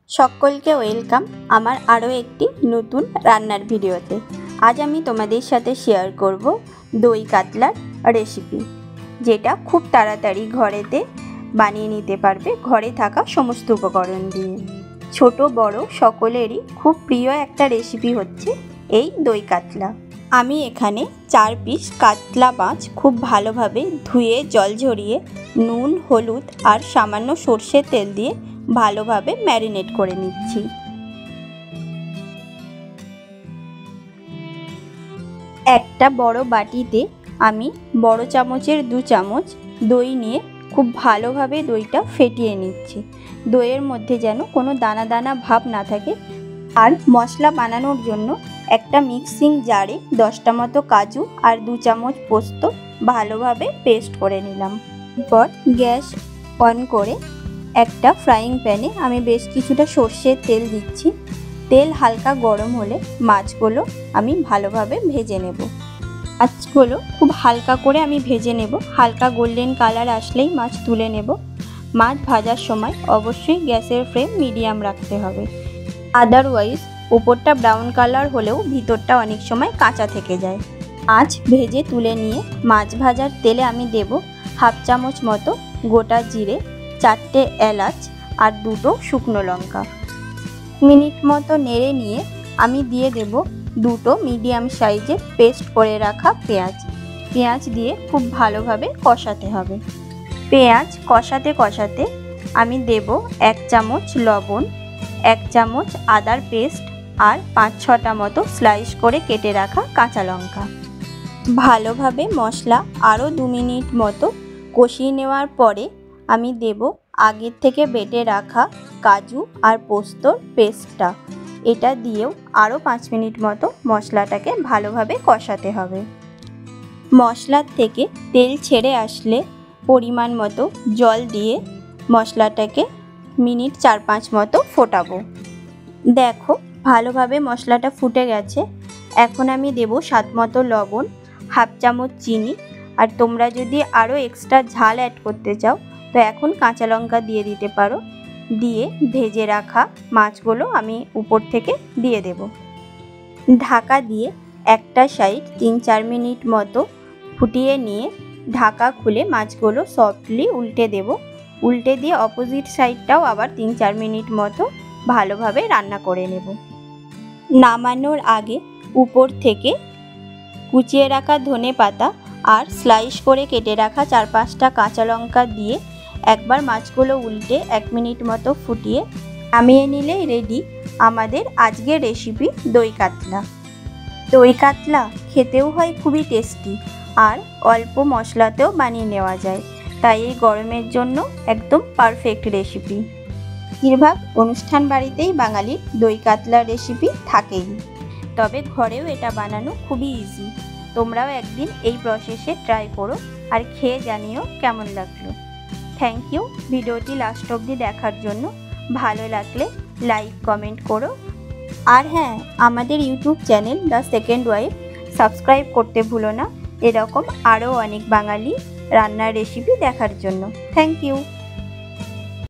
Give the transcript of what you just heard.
সকলকে ওয়েলকাম আমার আরও একটি নতুন রান্নার ভিডিওতে। আজ আমি তোমাদের সাথে শেয়ার করব দই কাতলার রেসিপি, যেটা খুব তাড়াতাড়ি ঘরেতে বানিয়ে নিতে পারবে ঘরে থাকা সমস্ত উপকরণ দিয়ে। ছোট বড় সকলেরই খুব প্রিয় একটা রেসিপি হচ্ছে এই দই কাতলা। আমি এখানে 4 পিস কাতলা মাছ খুব ভালোভাবে ধুয়ে জল ঝরিয়ে নুন হলুদ আর সামান্য সর্ষের তেল দিয়ে ভালোভাবে ম্যারিনেট করে নিচ্ছি। একটা বড় বাটিতে আমি বড় চামচের 2 চামচ দই নিয়ে খুব ভালোভাবে দইটা ফেটিয়ে নিচ্ছি। দইয়ের মধ্যে যেন কোনো দানা দানা ভাব না থাকে। আর মশলা বানানোর জন্য একটা মিক্সিং জারে 10টা মতো কাজু আর 2 চামচ পোস্ত ভালোভাবে পেস্ট করে নিলাম। এরপর গ্যাস অন করে একটা ফ্রাইং প্যানে আমি বেশ কিছুটা সর্ষের তেল দিচ্ছি। তেল হালকা গরম হলে মাছগুলো আমি ভালোভাবে ভেজে নেব। মাছগুলো খুব হালকা করে আমি ভেজে নেব। হালকা গোল্ডেন কালার আসলেই মাছ তুলে নেব। মাছ ভাজার সময় অবশ্যই গ্যাসের ফ্লেম মিডিয়াম রাখতে হবে, আদারওয়াইজ উপরটা ব্রাউন কালার হলেও ভিতরটা অনেক সময় কাঁচা থেকে যায়। মাছ ভেজে তুলে নিয়ে মাছ ভাজার তেলে আমি দেব 1/2 চামচ মতো গোটা জিরে, 4টে এলাচ আর 2টো শুকনো লঙ্কা। মিনিট মতো নেড়ে নিয়ে আমি দিয়ে দেব 2টো মিডিয়াম সাইজের পেস্ট করে রাখা পেঁয়াজ দিয়ে খুব ভালোভাবে কষাতে হবে। পেঁয়াজ কষাতে কষাতে আমি দেব 1 চামচ লবণ, 1 চামচ আদার পেস্ট আর 5-6টা মতো স্লাইস করে কেটে রাখা কাঁচা লঙ্কা। ভালোভাবে মশলা আরও 2 মিনিট মতো কষিয়ে নেওয়ার পরে আমি দেব আগের থেকে বেটে রাখা কাজু আর পোস্তর পেস্টটা। এটা দিয়েও আরও 5 মিনিট মতো মশলাটাকে ভালোভাবে কষাতে হবে। মশলার থেকে তেল ছেড়ে আসলে পরিমাণ মতো জল দিয়ে মশলাটাকে মিনিট 4-5 মতো ফোটাবো। দেখো ভালোভাবে মশলাটা ফুটে গেছে। এখন আমি দেব স্বাদ মতো লবণ, 1/2 চামচ চিনি, আর তোমরা যদি আরও এক্সট্রা ঝাল অ্যাড করতে চাও তো এখন কাঁচা লঙ্কা দিয়ে দিতে পারো। দিয়ে ভেজে রাখা মাছগুলো আমি উপর থেকে দিয়ে দেব। ঢাকা দিয়ে একটা সাইড 3-4 মিনিট মতো ফুটিয়ে নিয়ে ঢাকা খুলে মাছগুলো সফটলি উল্টে দেব। উল্টে দিয়ে অপোজিট সাইডটাও আবার 3-4 মিনিট মতো ভালোভাবে রান্না করে নেব। নামানোর আগে উপর থেকে কুচিয়ে রাখা ধনেপাতা আর স্লাইস করে কেটে রাখা 4-5টা কাঁচা লঙ্কা দিয়ে একবার মাছগুলো উল্টে 1 মিনিট মতো ফুটিয়ে নামিয়ে নিলেই রেডি আমাদের আজকের রেসিপি দই কাতলা। দই কাতলা খেতেও হয় খুবই টেস্টি আর অল্প মশলাতেও বানিয়ে নেওয়া যায়, তাই এই গরমের জন্য একদম পারফেক্ট রেসিপি। বেশিরভাগ অনুষ্ঠান বাড়িতেই বাঙালির দই কাতলার রেসিপি থাকেই, তবে ঘরেও এটা বানানো খুবই ইজি। তোমরাও একদিন এই প্রসেসে ট্রাই করো আর খেয়ে জানিও কেমন লাগলো। থ্যাংক ইউ ভিডিওটি লাস্ট অবধি দেখার জন্য। ভালো লাগলে লাইক কমেন্ট করো। আর হ্যাঁ, আমাদের YouTube channel the second wife subscribe করতে ভুলো না এরকম আরও অনেক বাঙালি রান্নার রেসিপি দেখার জন্য। Thank you.